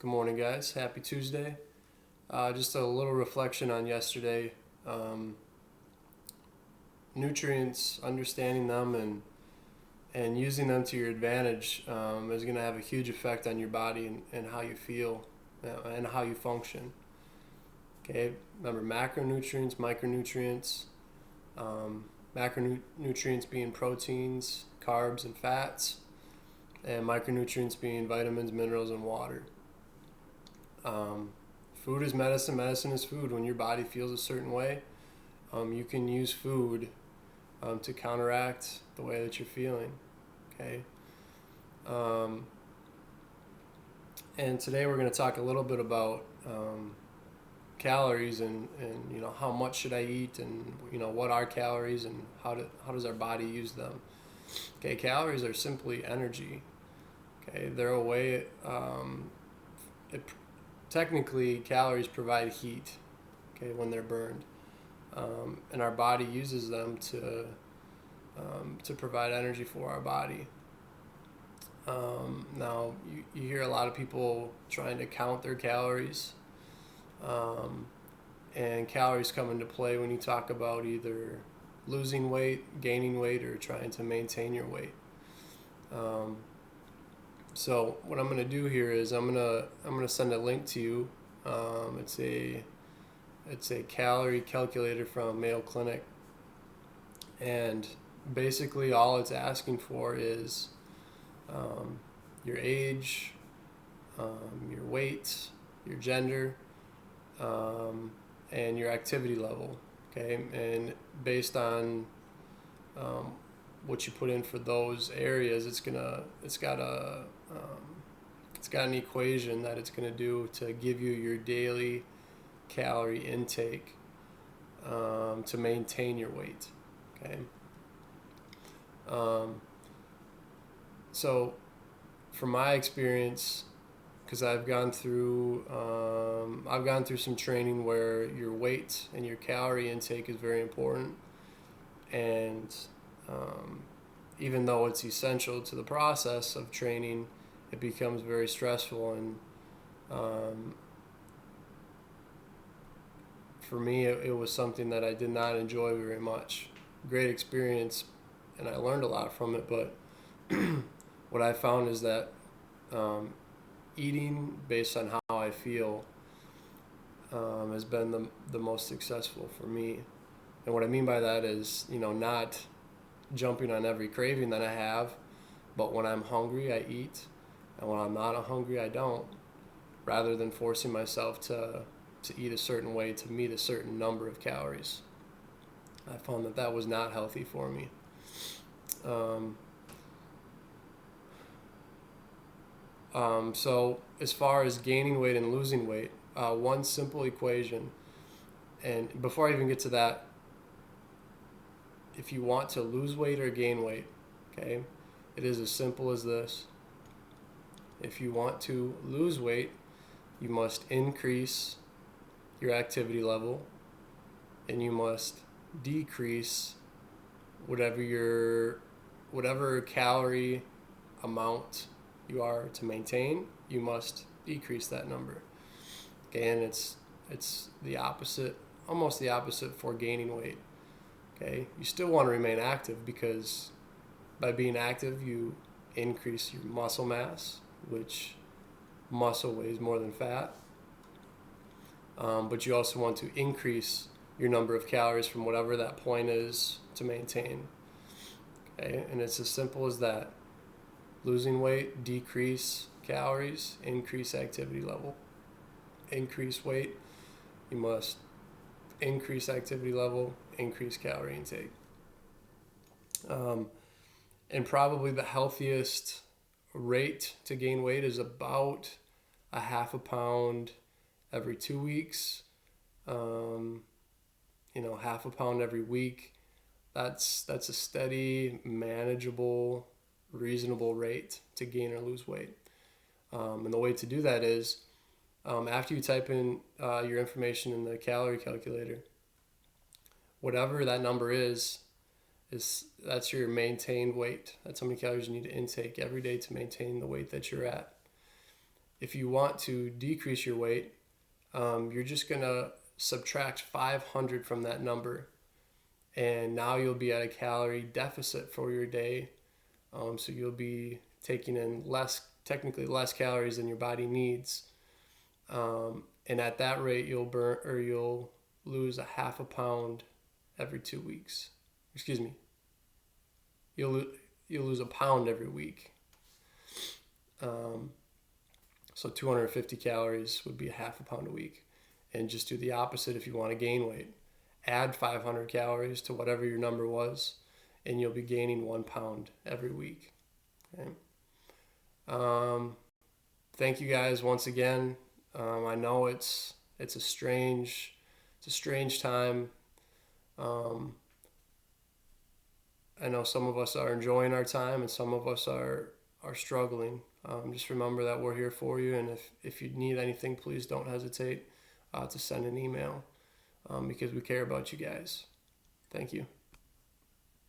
Good morning, guys. Happy Tuesday. Just a little reflection on yesterday. Nutrients, understanding them and using them to your advantage is going to have a huge effect on your body and how you feel and how you function. Okay, remember macronutrients, micronutrients. Macronutrients being proteins, carbs, and fats, and micronutrients being vitamins, minerals, and water. Food is medicine. Medicine is food. When your body feels a certain way, you can use food to counteract the way that you're feeling. Okay. And today we're going to talk a little bit about calories and how much should I eat and what are calories and how does our body use them. Okay, calories are simply energy. Okay, they're a way. Technically, calories provide heat. Okay, when they're burned, and our body uses them to provide energy for our body. Now, you hear a lot of people trying to count their calories, and calories come into play when you talk about either losing weight, gaining weight, or trying to maintain your weight. So what I'm going to do here is I'm going to send a link to you. It's a calorie calculator from Mayo Clinic, and basically all it's asking for is your age, your weight, your gender, and your activity level. Okay, and based on what you put in for those areas, it's got an equation that it's going to do to give you your daily calorie intake to maintain your weight. Okay. So from my experience, because I've gone through some training where your weight and your calorie intake is very important, and even though it's essential to the process of training, it becomes very stressful. And for me, it was something that I did not enjoy very much. Great experience, and I learned a lot from it, but what I found is that eating based on how I feel has been the most successful for me. And what I mean by that is, not jumping on every craving that I have, but when I'm hungry, I eat, and when I'm not hungry, I don't, rather than forcing myself to eat a certain way to meet a certain number of calories. I found that was not healthy for me. So as far as gaining weight and losing weight, one simple equation, and before I even get to that, if you want to lose weight or gain weight, okay, it is as simple as this. If you want to lose weight, you must increase your activity level, and you must decrease whatever calorie amount you are to maintain. You must decrease that number. Okay, and it's the opposite, almost the opposite for gaining weight. Okay, you still want to remain active, because by being active you increase your muscle mass, which muscle weighs more than fat. But you also want to increase your number of calories from whatever that point is to maintain. Okay, and it's as simple as that. Losing weight, decrease calories, increase activity level. Increase weight, you must increase activity level, increase calorie intake. And probably the healthiest rate to gain weight is about a half a pound every 2 weeks. Half a pound every week. That's a steady, manageable, reasonable rate to gain or lose weight. And the way to do that is, after you type in your information in the calorie calculator, whatever that number is that's your maintained weight. That's how many calories you need to intake every day to maintain the weight that you're at. if you want to decrease your weight, you're just going to subtract 500 from that number. And now you'll be at a calorie deficit for your day. So you'll be taking in technically less calories than your body needs. And at that rate, you'll lose a half a pound every 2 weeks. Excuse me. You'll lose a pound every week. So 250 calories would be a half a pound a week. And just do the opposite if you want to gain weight. Add 500 calories to whatever your number was, and you'll be gaining 1 pound every week. Okay. Thank you guys once again. I know it's a strange time. I know some of us are enjoying our time, and some of us are struggling. Just remember that we're here for you, and if you need anything, please don't hesitate to send an email, because we care about you guys. Thank you.